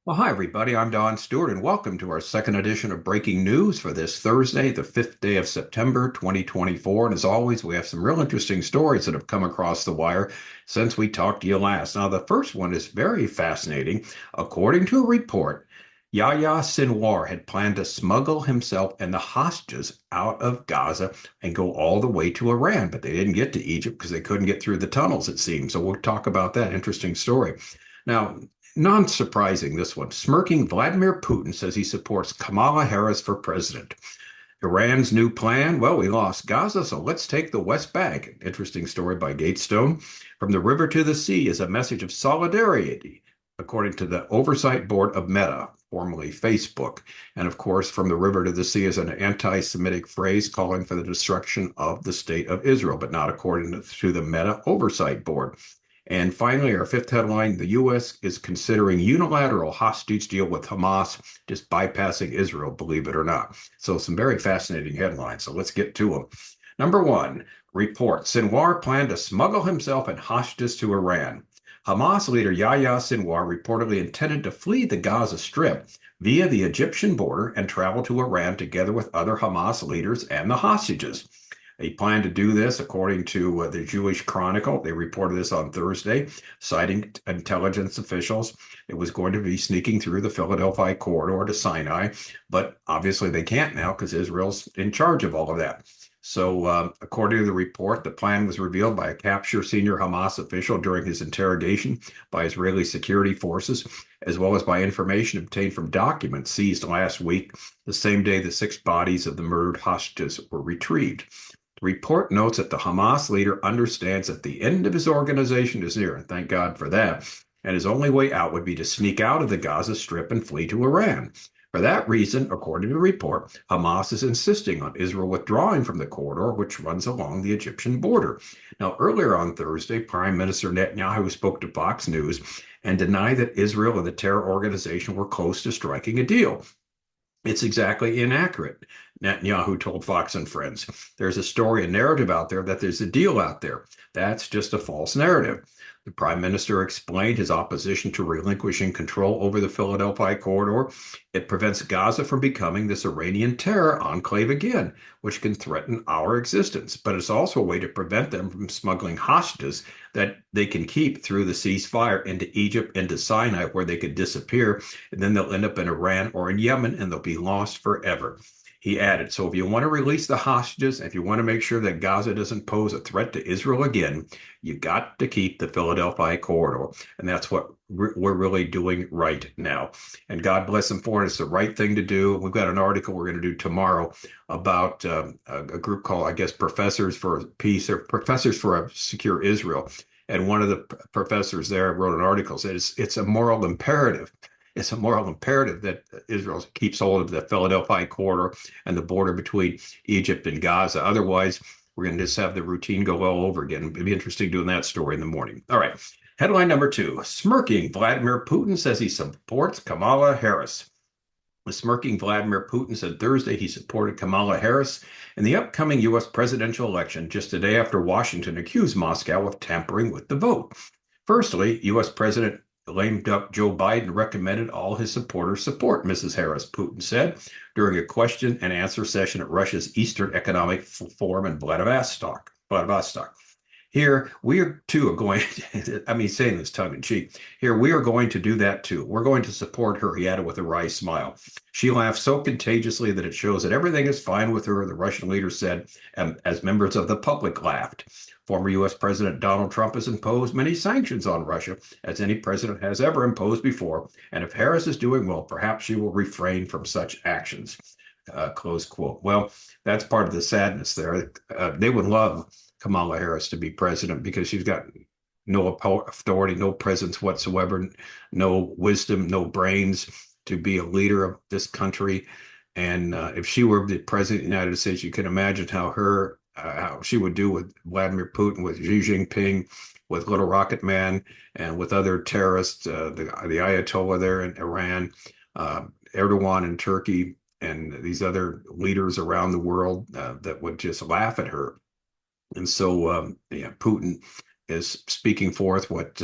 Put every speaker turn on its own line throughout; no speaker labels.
Well, hi, everybody. I'm Don Stewart, and welcome to our second edition of Breaking News for this Thursday, the 5th day of September, 2024. And as always, we have some real interesting stories that have come across the wire since we talked to you last. Now, the first one is very fascinating. According to a report, Yahya Sinwar had planned to smuggle himself and the hostages out of Gaza and go all the way to Iran, but they didn't get to Egypt because they couldn't get through the tunnels, it seems. So we'll talk about that interesting story. Now, non-surprising, this one. Smirking Vladimir Putin says he supports Kamala Harris for president. Iran's new plan? Well, we lost Gaza, so let's take the West Bank. Interesting story by Gatestone. From the river to the sea is a message of solidarity, according to the Oversight Board of Meta, formerly Facebook. And of course, from the river to the sea is an anti-Semitic phrase calling for the destruction of the state of Israel, but not according to the Meta Oversight Board. And finally, our fifth headline, the U.S. is considering unilateral hostage deal with Hamas, just bypassing Israel, believe it or not. So some very fascinating headlines. So let's get to them. Number one, report, Sinwar planned to smuggle himself and hostages to Iran. Hamas leader Yahya Sinwar reportedly intended to flee the Gaza Strip via the Egyptian border and travel to Iran together with other Hamas leaders and the hostages. He planned to do this, according to the Jewish Chronicle. They reported this on Thursday, citing intelligence officials. It was going to be sneaking through the Philadelphi Corridor to Sinai, but obviously they can't now because Israel's in charge of all of that. So, according to the report, the plan was revealed by a captured senior Hamas official during his interrogation by Israeli security forces, as well as by information obtained from documents seized last week, the same day the 6 bodies of the murdered hostages were retrieved. The report notes that the Hamas leader understands that the end of his organization is near, and thank God for that, and his only way out would be to sneak out of the Gaza Strip and flee to Iran. For that reason, according to the report, Hamas is insisting on Israel withdrawing from the corridor, which runs along the Egyptian border. Now, earlier on Thursday, Prime Minister Netanyahu spoke to Fox News and denied that Israel and the terror organization were close to striking a deal. It's exactly inaccurate, Netanyahu told Fox and Friends. There's a story, a narrative out there that there's a deal out there. That's just a false narrative. The prime minister explained his opposition to relinquishing control over the Philadelphi corridor. It prevents Gaza from becoming this Iranian terror enclave again, which can threaten our existence. But it's also a way to prevent them from smuggling hostages that they can keep through the ceasefire into Egypt, into Sinai, where they could disappear, and then they'll end up in Iran or in Yemen, and they'll be lost forever. He added, so if you want to release the hostages, if you want to make sure that Gaza doesn't pose a threat to Israel again, you got to keep the Philadelphia corridor. And that's what we're really doing right now. And God bless them for it. It's the right thing to do. We've got an article we're going to do tomorrow about a group called, I guess, Professors for Peace or Professors for a Secure Israel. And one of the professors there wrote an article, said it's a moral imperative. It's a moral imperative that Israel keeps hold of the Philadelphia corridor and the border between Egypt and Gaza. Otherwise, we're going to just have the routine go all over again. It'd be interesting doing that story in the morning. All right. Headline number two, smirking Vladimir Putin says he supports Kamala Harris. The smirking Vladimir Putin said Thursday he supported Kamala Harris in the upcoming U.S. presidential election just a day after Washington accused Moscow of tampering with the vote. Firstly, U.S. President lame duck Joe Biden recommended all his supporters support Mrs. Harris, Putin said during a question and answer session at Russia's Eastern Economic Forum in Vladivostok. Here, we are too are going, I mean, saying this tongue in cheek. Here, we are going to do that too. We're going to support her, he added with a wry smile. She laughed so contagiously that it shows that everything is fine with her, the Russian leader said, as members of the public laughed. Former U.S. President Donald Trump has imposed many sanctions on Russia, as any president has ever imposed before. And if Harris is doing well, perhaps she will refrain from such actions. Close quote. Well, that's part of the sadness there. They would love Kamala Harris to be president because she's got no authority, no presence whatsoever, no wisdom, no brains to be a leader of this country. And if she were the president of the United States, you can imagine how she would do with Vladimir Putin, with Xi Jinping, with Little Rocket Man, and with other terrorists, the Ayatollah there in Iran, Erdogan in Turkey, and these other leaders around the world that would just laugh at her. And so, Putin is speaking forth what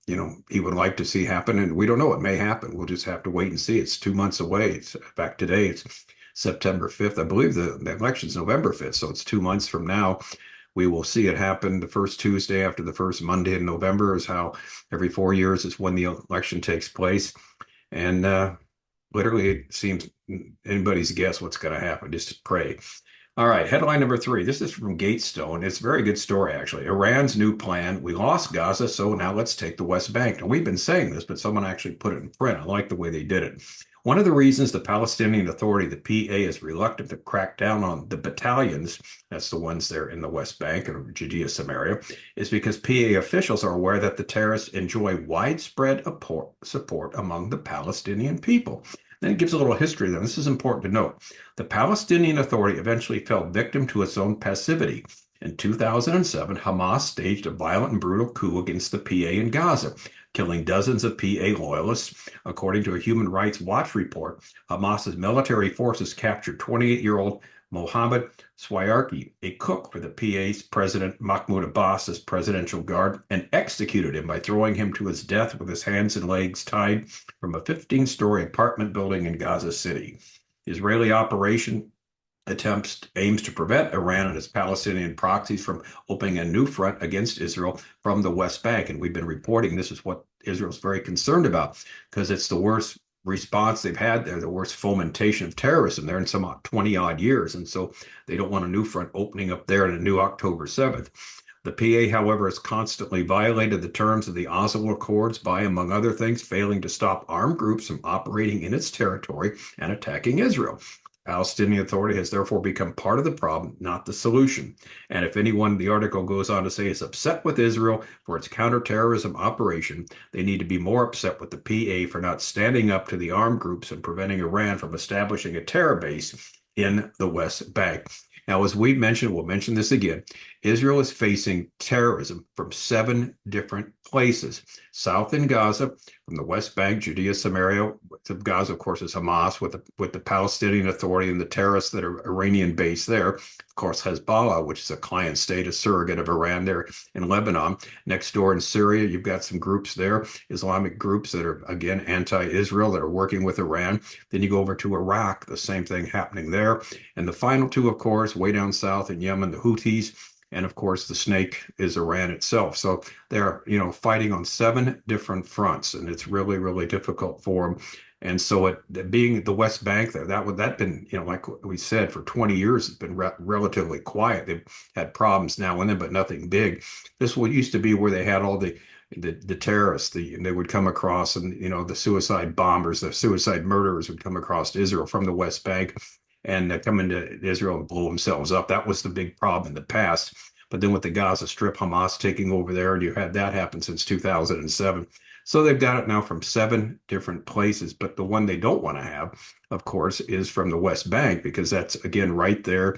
he would like to see happen. And we don't know. It may happen. We'll just have to wait and see. It's 2 months away. It's back today. It's September 5th. I believe the election's November 5th. So it's 2 months from now. We will see it happen. The first Tuesday after the first Monday in November is how every 4 years is when the election takes place. And literally, it seems anybody's guess what's going to happen. Just pray. All right, headline number 3. This is from Gatestone. It's a very good story, actually. Iran's new plan. We lost Gaza, so now let's take the West Bank. Now, we've been saying this, but someone actually put it in print. I like the way they did it. One of the reasons the Palestinian Authority, the PA, is reluctant to crack down on the battalions, that's the ones there in the West Bank and Judea, Samaria, is because PA officials are aware that the terrorists enjoy widespread support among the Palestinian people. Then it gives a little history there. This is important to note. The Palestinian Authority eventually fell victim to its own passivity. In 2007, Hamas staged a violent and brutal coup against the PA in Gaza, killing dozens of PA loyalists. According to a Human Rights Watch report, Hamas's military forces captured 28-year-old Mohammed Swyarki, a cook for the PA's President Mahmoud Abbas's presidential guard, and executed him by throwing him to his death with his hands and legs tied from a 15-story apartment building in Gaza City. The Israeli operation aims to prevent Iran and its Palestinian proxies from opening a new front against Israel from the West Bank. And we've been reporting this is what Israel's very concerned about because it's the worst response they've had there, the worst fomentation of terrorism there in some 20 odd years. And so they don't want a new front opening up there in a new October 7th. The PA, however, has constantly violated the terms of the Oslo Accords by, among other things, failing to stop armed groups from operating in its territory and attacking Israel. Palestinian Authority has therefore become part of the problem, not the solution. And if anyone, the article goes on to say, is upset with Israel for its counterterrorism operation, they need to be more upset with the PA for not standing up to the armed groups and preventing Iran from establishing a terror base in the West Bank. Now, as we've mentioned, we'll mention this again, Israel is facing terrorism from 7 different places. South in Gaza, from the West Bank, Judea, Samaria. Gaza, of course, is Hamas with the Palestinian Authority and the terrorists that are Iranian-based there. Of course, Hezbollah, which is a client state, a surrogate of Iran there in Lebanon. Next door in Syria, you've got some groups there, Islamic groups that are, again, anti-Israel, that are working with Iran. Then you go over to Iraq, the same thing happening there. And the final 2, of course, way down south in Yemen, the Houthis. And of course, the snake is Iran itself. So they're, fighting on 7 different fronts, and it's really, really difficult for them. And so it being the West Bank, that been, like we said, for 20 years, it's been relatively quiet. They've had problems now and then, but nothing big. This what used to be where they had all the terrorists, and they would come across, and the suicide bombers, the suicide murderers would come across Israel from the West Bank and come into Israel and blow themselves up. That was the big problem in the past. But then with the Gaza Strip, Hamas taking over there, and you had that happen since 2007. So they've got it now from 7 different places. But the one they don't want to have, of course, is from the West Bank, because that's, again, right there,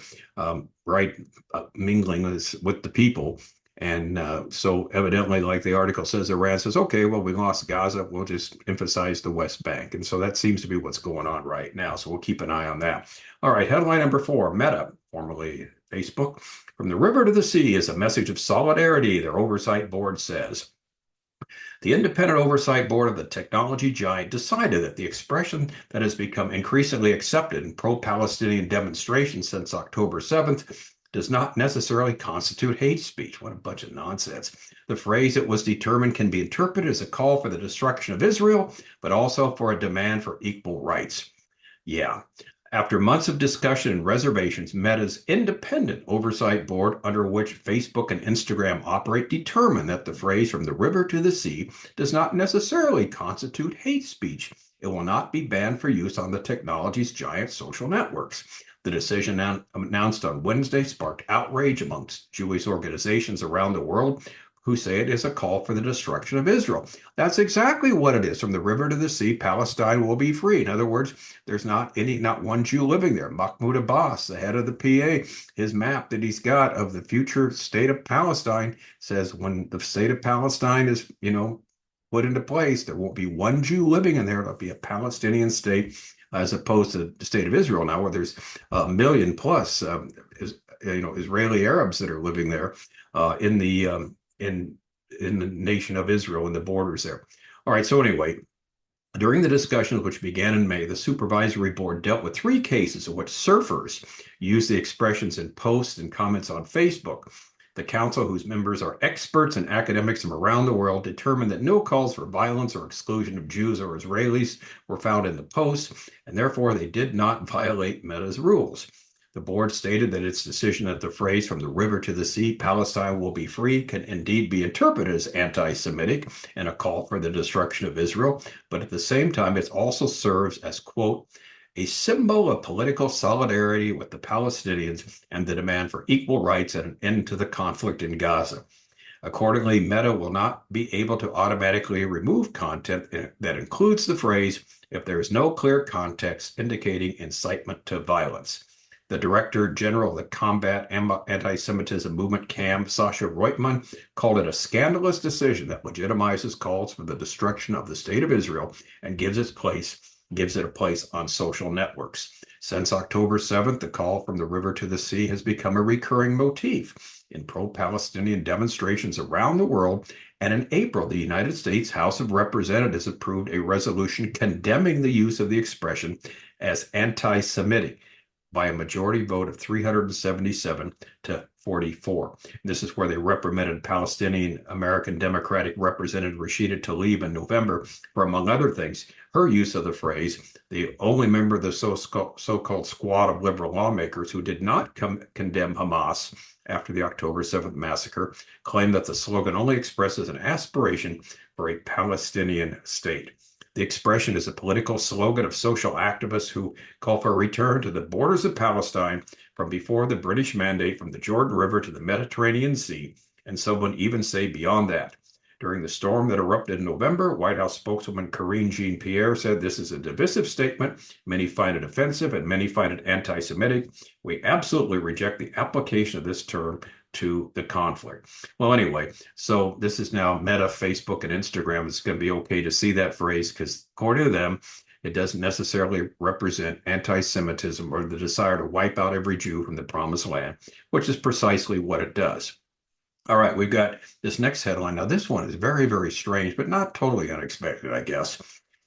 mingling with the people. And so evidently, like the article says, Iran says, okay, well, we lost Gaza. We'll just emphasize the West Bank. And so that seems to be what's going on right now. So we'll keep an eye on that. All right, headline number 4, Meta, formerly Facebook. From the river to the sea is a message of solidarity, their oversight board says. The independent oversight board of the technology giant decided that the expression that has become increasingly accepted in pro-Palestinian demonstrations since October 7th does not necessarily constitute hate speech. What a bunch of nonsense. The phrase, it was determined, can be interpreted as a call for the destruction of Israel, but also for a demand for equal rights. Yeah. After months of discussion and reservations, Meta's independent oversight board, under which Facebook and Instagram operate, determined that the phrase from the river to the sea does not necessarily constitute hate speech. It will not be banned for use on the technology's giant social networks. The decision announced on Wednesday sparked outrage amongst Jewish organizations around the world who say it is a call for the destruction of Israel. That's exactly what it is. From the river to the sea, Palestine will be free. In other words, there's not one Jew living there. Mahmoud Abbas, the head of the PA, his map that he's got of the future state of Palestine says when the state of Palestine is, put into place, there won't be one Jew living in there. It'll be a Palestinian state, as opposed to the state of Israel now, where there's a million plus, Israeli Arabs that are living there in in the nation of Israel and the borders there. All right, so anyway, during the discussions, which began in May, the supervisory board dealt with three cases in which surfers used the expressions in posts and comments on Facebook. The council, whose members are experts and academics from around the world, determined that no calls for violence or exclusion of Jews or Israelis were found in the posts, and therefore they did not violate Meta's rules. The board stated that its decision that the phrase "from the river to the sea, Palestine will be free" can indeed be interpreted as anti-Semitic and a call for the destruction of Israel, but at the same time, it also serves as, quote, a symbol of political solidarity with the Palestinians and the demand for equal rights and an end to the conflict in Gaza. Accordingly, Meta will not be able to automatically remove content that includes the phrase if there is no clear context indicating incitement to violence. The Director General of the Combat Anti-Semitism Movement, CAM, Sasha Reutman, called it a scandalous decision that legitimizes calls for the destruction of the State of Israel and gives it a place on social networks. Since October 7th, the call "from the river to the sea" has become a recurring motif in pro-Palestinian demonstrations around the world, and in April, the United States House of Representatives approved a resolution condemning the use of the expression as anti-Semitic by a majority vote of 377 to 44. This is where they reprimanded Palestinian American Democratic Representative Rashida Tlaib in November for, among other things, her use of the phrase. The only member of the so-called squad of liberal lawmakers who did not condemn Hamas after the October 7th massacre claimed that the slogan only expresses an aspiration for a Palestinian state. The expression is a political slogan of social activists who call for a return to the borders of Palestine from before the British Mandate from the Jordan River to the Mediterranean Sea, and some would even say beyond that. During the storm that erupted in November, White House spokeswoman Karine Jean-Pierre said, "This is a divisive statement. Many find it offensive and many find it anti-Semitic. We absolutely reject the application of this term to the conflict." Well, anyway, so this is now Meta, Facebook, and Instagram. It's going to be okay to see that phrase because, according to them, it doesn't necessarily represent anti-Semitism or the desire to wipe out every Jew from the promised land, which is precisely what it does. All right, we've got this next headline. Now, this one is very, very strange, but not totally unexpected, I guess.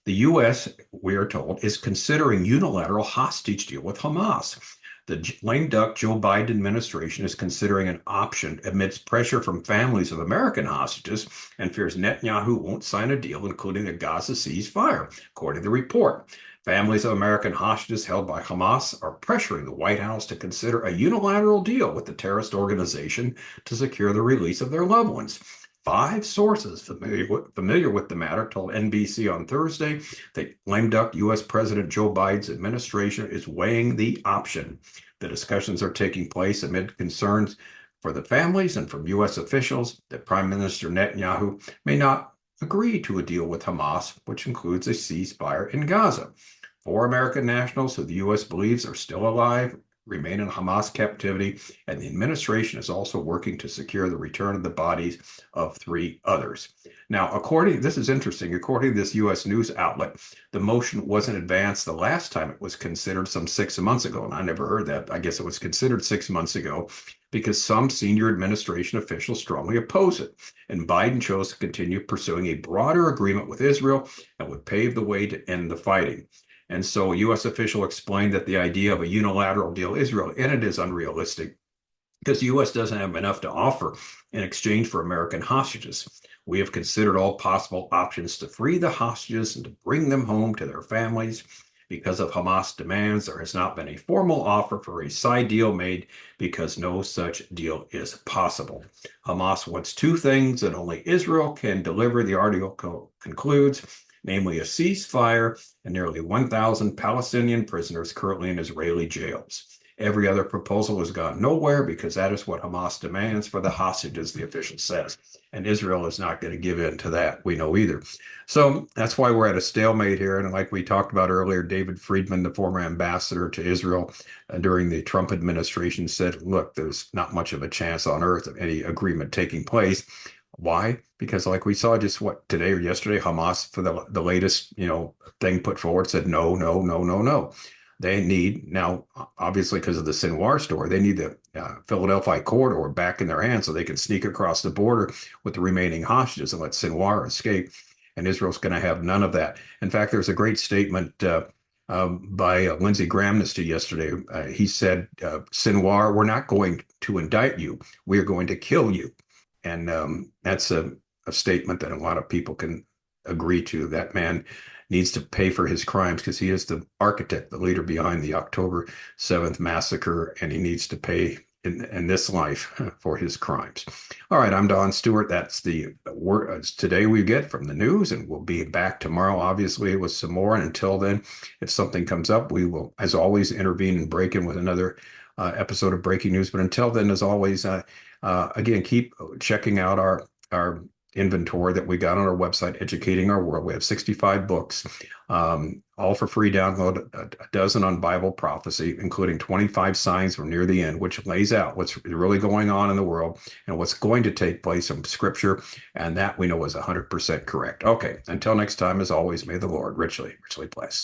The U.S., we are told, is considering unilateral hostage deal with Hamas. The lame duck Joe Biden administration is considering an option amidst pressure from families of American hostages and fears Netanyahu won't sign a deal, including a Gaza ceasefire, according to the report. Families of American hostages held by Hamas are pressuring the White House to consider a unilateral deal with the terrorist organization to secure the release of their loved ones. 5 sources familiar with the matter told NBC on Thursday that lame duck U.S. President Joe Biden's administration is weighing the option. The discussions are taking place amid concerns for the families and from U.S. officials that Prime Minister Netanyahu may not agree to a deal with Hamas, which includes a ceasefire in Gaza. 4 American nationals who the U.S. believes are still alive remain in Hamas captivity, and the administration is also working to secure the return of the bodies of 3 others. Now, this is interesting, according to this U.S. news outlet, the motion wasn't advanced the last time it was considered some 6 months ago, and I never heard that. I guess it was considered 6 months ago because some senior administration officials strongly oppose it, and Biden chose to continue pursuing a broader agreement with Israel that would pave the way to end the fighting. And so a U.S. official explained that the idea of a unilateral deal with Israel in it is unrealistic because the U.S. doesn't have enough to offer in exchange for American hostages. We have considered all possible options to free the hostages and to bring them home to their families. Because of Hamas demands, there has not been a formal offer for a side deal made because no such deal is possible. Hamas wants 2 things that only Israel can deliver, the article concludes, namely a ceasefire and nearly 1,000 Palestinian prisoners currently in Israeli jails. Every other proposal has gone nowhere because that is what Hamas demands for the hostages, the official says. And Israel is not going to give in to that, we know either. So that's why we're at a stalemate here. And like we talked about earlier, David Friedman, the former ambassador to Israel during the Trump administration, said, look, there's not much of a chance on earth of any agreement taking place. Why? Because like we saw just today or yesterday, Hamas for the latest, thing put forward said no, no, no, no, no. They need now, obviously, because of the Sinwar story, they need the Philadelphi Corridor back in their hands so they can sneak across the border with the remaining hostages and let Sinwar escape. And Israel's going to have none of that. In fact, there's a great statement by Lindsey Graham yesterday. He said, Sinwar, we're not going to indict you. We're going to kill you. And that's a statement that a lot of people can agree to. That man needs to pay for his crimes because he is the architect, the leader behind the October 7th massacre, and he needs to pay in this life for his crimes. All right, I'm Don Stewart. That's the word today we get from the news, and we'll be back tomorrow, obviously, with some more. And until then, if something comes up, we will, as always, intervene and break in with another episode of Breaking News. But until then, as always, again, keep checking out our inventory that we got on our website, Educating Our World. We have 65 books, all for free download, a dozen on Bible prophecy, including 25 signs from near the end, which lays out what's really going on in the world and what's going to take place from Scripture. And that we know is 100% correct. Okay, until next time, as always, may the Lord richly, richly bless.